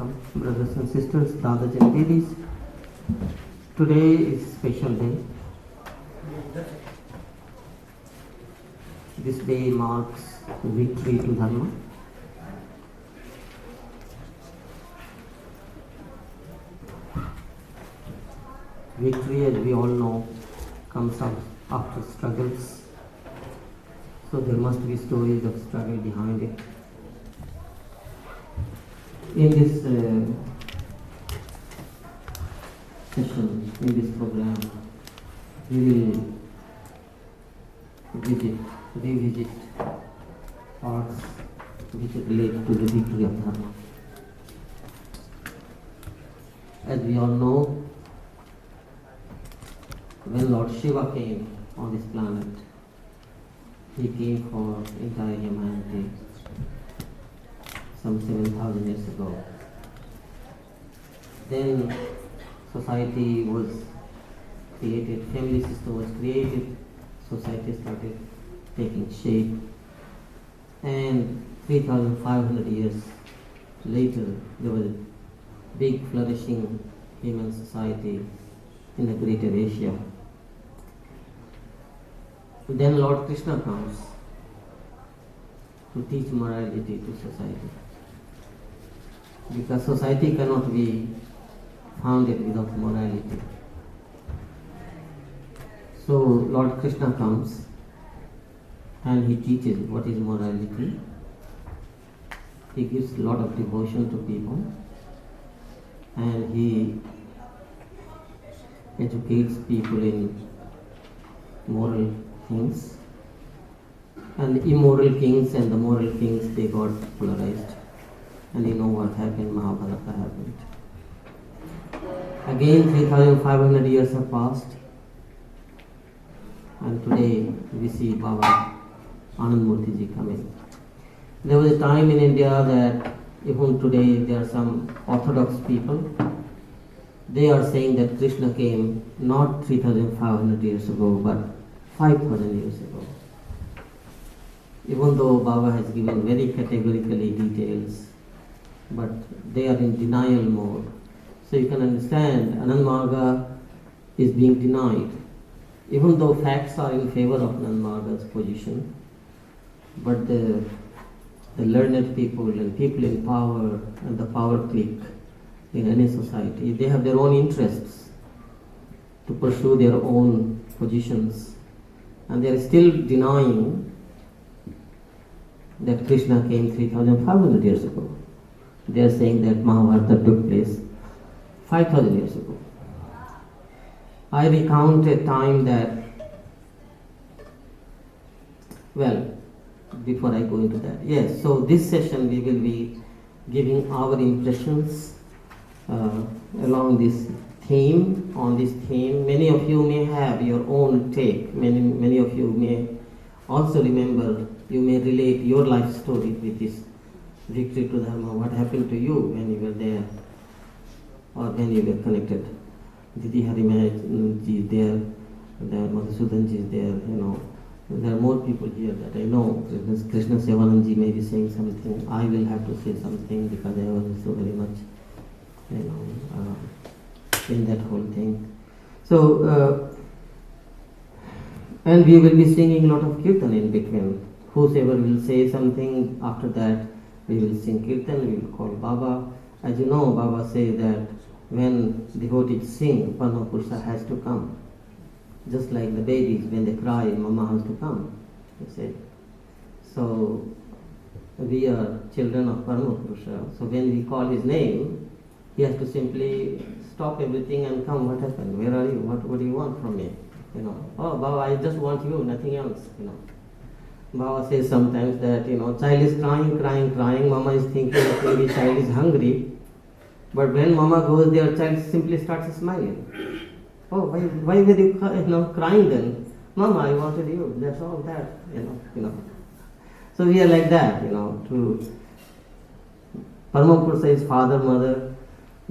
welcome, brothers and sisters, dadas and didis. Today is special day. This day marks victory to Dharma. Victory, as we all know, comes up after struggles. So there must be stories of struggle behind it. In this session, in this program, we will revisit parts which relate to the victory of Dharma. As we all know, when Lord Shiva came on this planet, he came for entire humanity some 7,000 years ago. Then society was created, family system was created, society started taking shape, and 3,500 years later there was a big flourishing human society in the greater Asia. Then Lord Krishna comes to teach morality to society, because society cannot be founded without morality. So Lord Krishna comes and he teaches what is morality. He gives a lot of devotion to people and he educates people in moral things. And the immoral kings and the moral kings, they got polarized. And you know what happened, Mahabharata happened. Again 3,500 years have passed. And today we see Baba Anand Murthy ji coming. There was a time in India that even today there are some orthodox people. They are saying that Krishna came not 3,500 years ago, but 5,000 years ago. Even though Baba has given very categorically details, but they are in denial mode. So you can understand Anand Marga is being denied. Even though facts are in favor of Anand Marga's position, but the learned people and people in power and the power clique in any society, they have their own interests to pursue their own positions, and they are still denying that Krishna came 3,500 years ago. They are saying that Mahabharata took place 5,000 years ago. I recount a time that, well, before I go into that, yes, so this session we will be giving our impressions along this theme, on this theme. Many of you may have your own take. Many of you may also remember, you may relate your life story with this victory to Dharma, what happened to you when you were there or when you were connected. Didi Harimaj ji is there, Madhusudan ji is there, you know. There are more people here that I know. Krishna Sevanand ji may be saying something. I will have to say something because I was so very much, you know, in that whole thing. So, and we will be singing a lot of kirtan in between. Whosoever will say something after that, we will sing kirtan, we will call Baba. As you know, Baba says that when devotees sing, Parma Purusha has to come. Just like the babies, when they cry, Mama has to come, they say. So, we are children of Parma Purusha. So when we call his name, he has to simply stop everything and come. What happened? Where are you? What do you want from me? You know, oh Baba, I just want you, nothing else, you know. Baba says sometimes that, you know, child is crying, Mama is thinking that maybe child is hungry. But when Mama goes there, child simply starts smiling. Oh, why were you crying then? Mama, I wanted you. That's all that, you know. So we are like that, you know. To Parama Purusha is father, mother,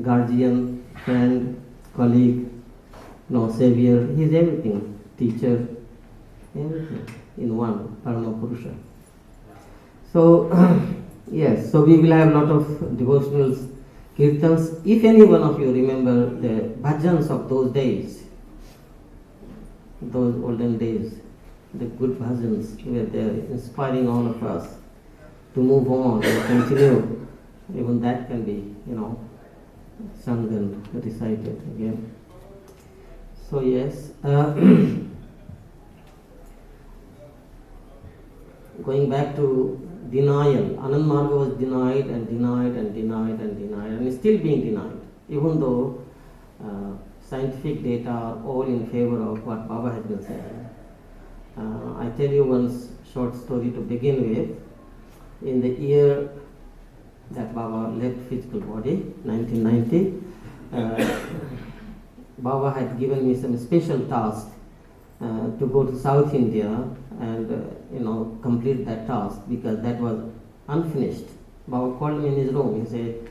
guardian, friend, colleague, savior. He is everything. Teacher, everything in one, Dharma Purusha. So, yes, so we will have a lot of devotionals Kirtans, if any one of you remember the bhajans of those days, those olden days, the good bhajans were there inspiring all of us to move on and continue. Even that can be, sung and recited again. So yes, going back to denial, Anand Marga was denied and denied and denied and denied and is still being denied, even though scientific data are all in favor of what Baba has been saying. I tell you one short story to begin with. In the year that Baba left physical body, 1990, Baba had given me some special task to go to South India and complete that task, because that was unfinished. Baba called me in his room. He said,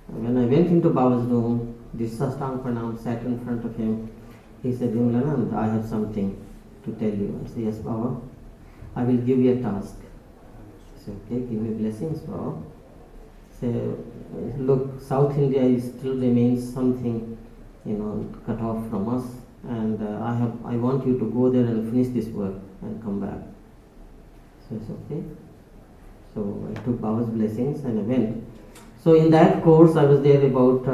when I went into Baba's room, this Sastang Pranam sat in front of him. He said, Vimalananda, I have something to tell you. I said, yes, Baba, I will give you a task. I said, okay, give me blessings, Baba. Say, look, South India still remains something, cut off from us, and I want you to go there and finish this work and come back. So it's okay. So I took Baba's blessings and I went. So in that course, I was there about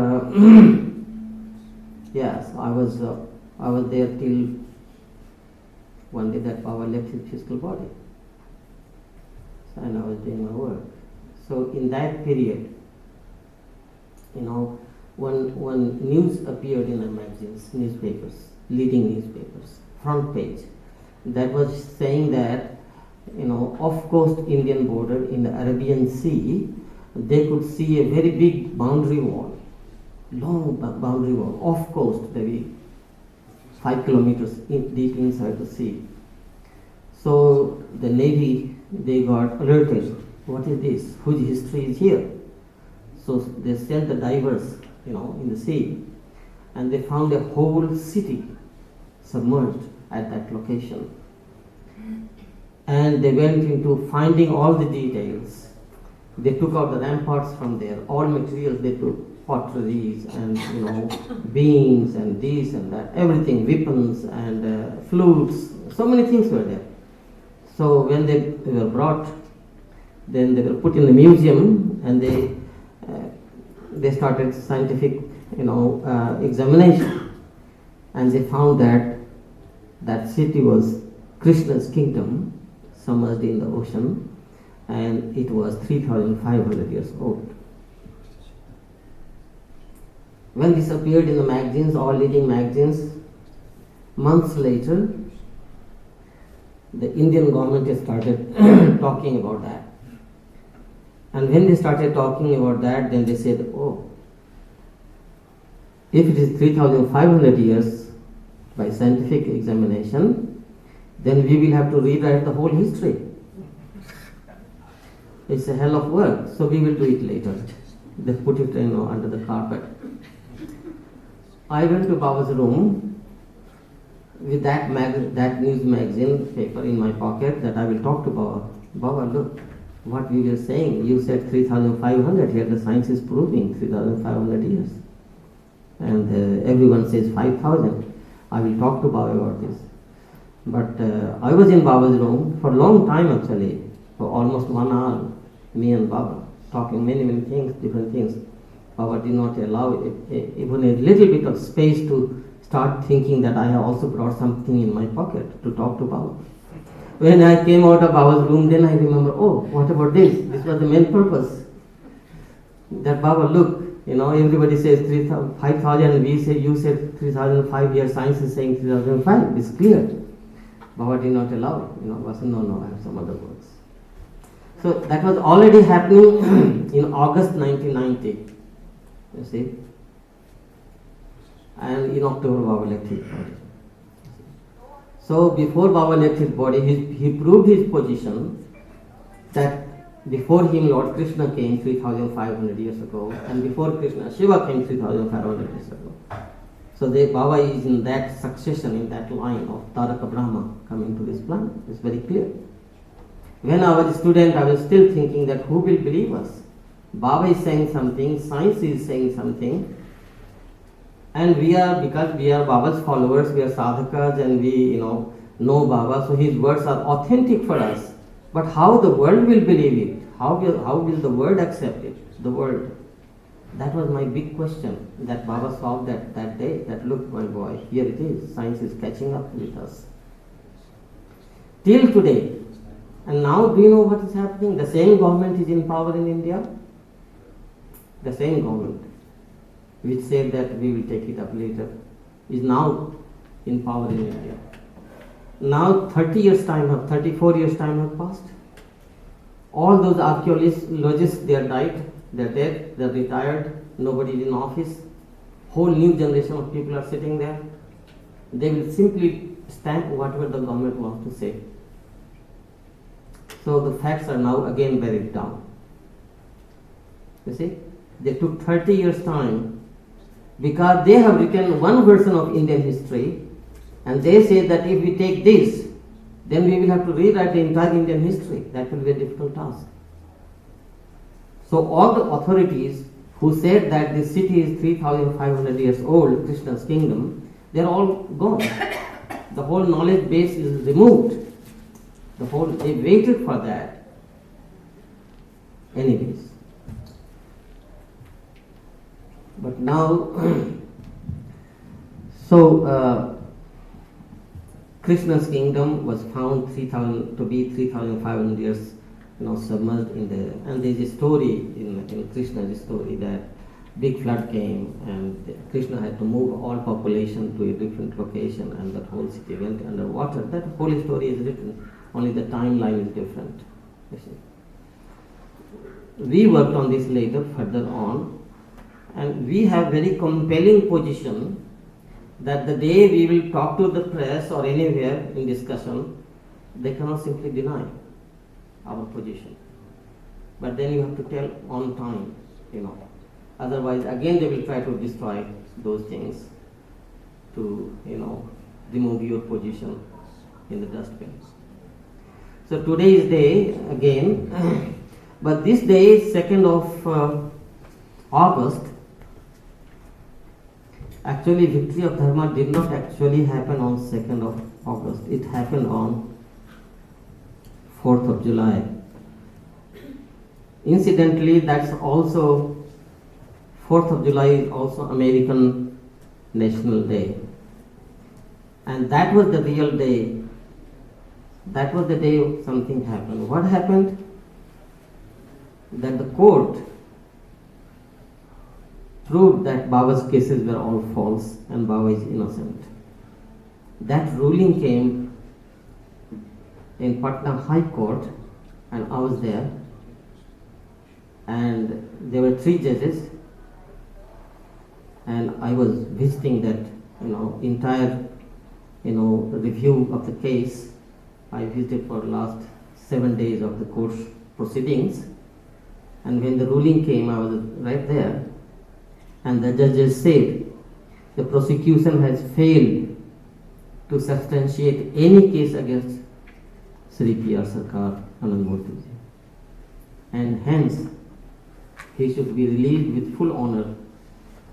yes, I was there till one day that Baba left his physical body, and I was doing my work. So in that period, one news appeared in the magazines, newspapers, leading newspapers, front page, that was saying that, off-coast Indian border in the Arabian Sea, they could see a very big boundary wall, long boundary wall, off-coast, maybe 5 kilometers deep inside the sea. So the Navy, they got alerted. What is this? Whose history is here? So they sent the divers, in the sea, and they found a whole city submerged at that location. And they went into finding all the details. They took out the ramparts from there, all materials they took, potteries and beams and this and that, everything, weapons and flutes, so many things were there. So when they were brought, then they were put in the museum, and they started scientific examination, and they found that city was Krishna's kingdom submerged in the ocean, and it was 3,500 years old. When this appeared in the magazines, all leading magazines, months later, the Indian government has started talking about that. And when they started talking about that, then they said, oh, if it is 3,500 years by scientific examination, then we will have to rewrite the whole history. It's a hell of work, so we will do it later. They put it under the carpet. I went to Baba's room with that news magazine paper in my pocket, that I will talk to Baba. Baba, look, what we were saying, you said 3,500, here the science is proving 3,500 years. And everyone says 5,000. I will talk to Baba about this. But I was in Baba's room for a long time actually, for almost 1 hour, me and Baba, talking many things, different things. Baba did not allow even a little bit of space to start thinking that I have also brought something in my pocket to talk to Baba. When I came out of Baba's room, then I remember, oh, what about this? This was the main purpose. That Baba, look, everybody says 5,000, you said 3,005, here science is saying 3,005, it's clear. Baba did not allow it, Baba said, no, I have some other words. So that was already happening in August 1990, you see. And in October, Baba left his body. So before Baba left his body, he proved his position that before him Lord Krishna came 3,500 years ago, and before Krishna, Shiva came 3,500 years ago. So Baba is in that succession, in that line of Taraka Brahma coming to this planet. It's very clear. When I was a student, I was still thinking that who will believe us? Baba is saying something, science is saying something, and because we are Baba's followers, we are sadhakas, and we know Baba, so his words are authentic for us. But how the world will believe it? How will the world accept it? The world. That was my big question that Baba solved that day. That look, my boy, here it is. Science is catching up with us. Till today. And now do you know what is happening? The same government is in power in India. The same government, which said that we will take it up later, is now in power in India. Now 34 years time have passed. All those archaeologists, they are died, they are dead, they are retired, nobody is in office. Whole new generation of people are sitting there. They will simply stamp whatever the government wants to say. So the facts are now again buried down. You see, they took 30 years time because they have written one version of Indian history, and they say that if we take this, then we will have to rewrite the entire Indian history. That will be a difficult task. So all the authorities who said that this city is 3,500 years old, Krishna's kingdom, they are all gone. The whole knowledge base is removed. They waited for that. Anyways. But now, Krishna's kingdom was found to be 3,500 years, submerged in the. And there is a story in Krishna's story that big flood came and Krishna had to move all population to a different location, and that whole city went underwater. That whole story is written. Only the timeline is different. You see. We worked on this later, further on. And we have very compelling position that the day we will talk to the press or anywhere in discussion, they cannot simply deny our position. But then you have to tell on time, Otherwise, again they will try to destroy those things to, remove your position in the dustbin. So today's day again, but this day, 2nd of August, actually, victory of Dharma did not actually happen on 2nd of August. It happened on 4th of July. Incidentally, that's also 4th of July is also American National Day. And that was the real day. That was the day something happened. What happened? That the court proved that Baba's cases were all false and Baba is innocent. That ruling came in Patna High Court, and I was there, and there were 3 judges, and I was visiting that entire review of the case. I visited for the last 7 days of the court proceedings, and when the ruling came, I was right there. And the judges said, the prosecution has failed to substantiate any case against Sri P.R. Sarkar Anandamurthy. And hence, he should be released with full honor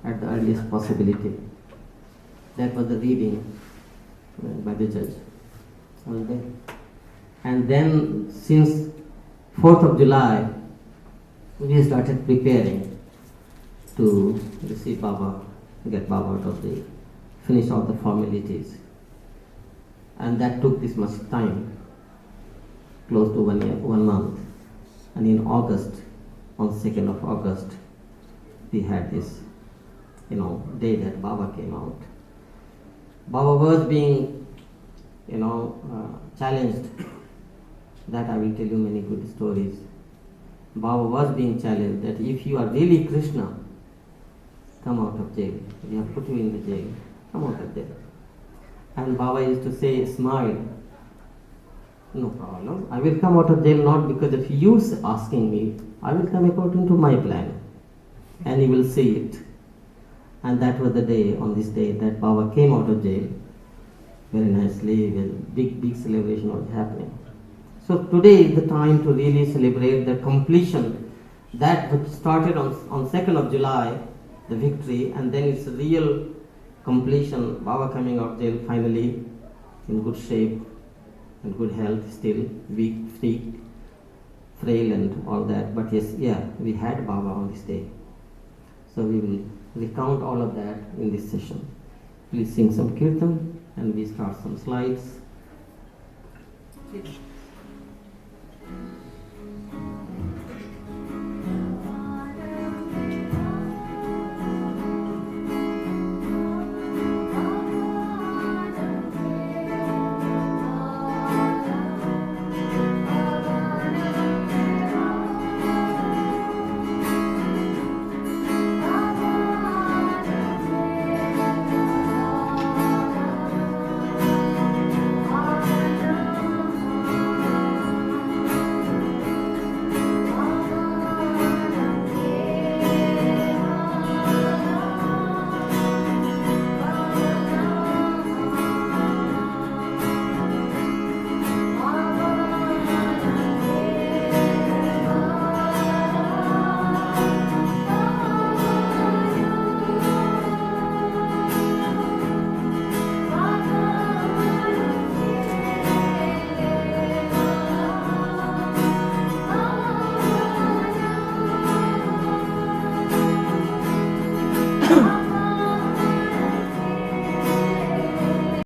at the earliest possibility. That was the reading by the judge. And then, since 4th of July, we started preparing to receive Baba, get Baba out of the, finish all the formalities. And that took this much time, close to 1 month. And in August, on 2nd of August, we had this, day that Baba came out. Baba was being, challenged. That I will tell you many good stories. Baba was being challenged that if you are really Krishna, come out of jail. We have put you in the jail. Come out of jail. And Baba used to say, smile. No problem. I will come out of jail not because of you asking me. I will come according to my plan. And you will see it. And that was the day, on this day, that Baba came out of jail. Very nicely, with big celebration was happening. So today is the time to really celebrate the completion That which started on 2nd of July, the victory, and then it's a real completion. Baba coming out jail finally in good shape and good health, still weak, frail and all that. But yes, yeah, we had Baba on this day. So we will recount all of that in this session. Please sing some kirtan and we start some slides.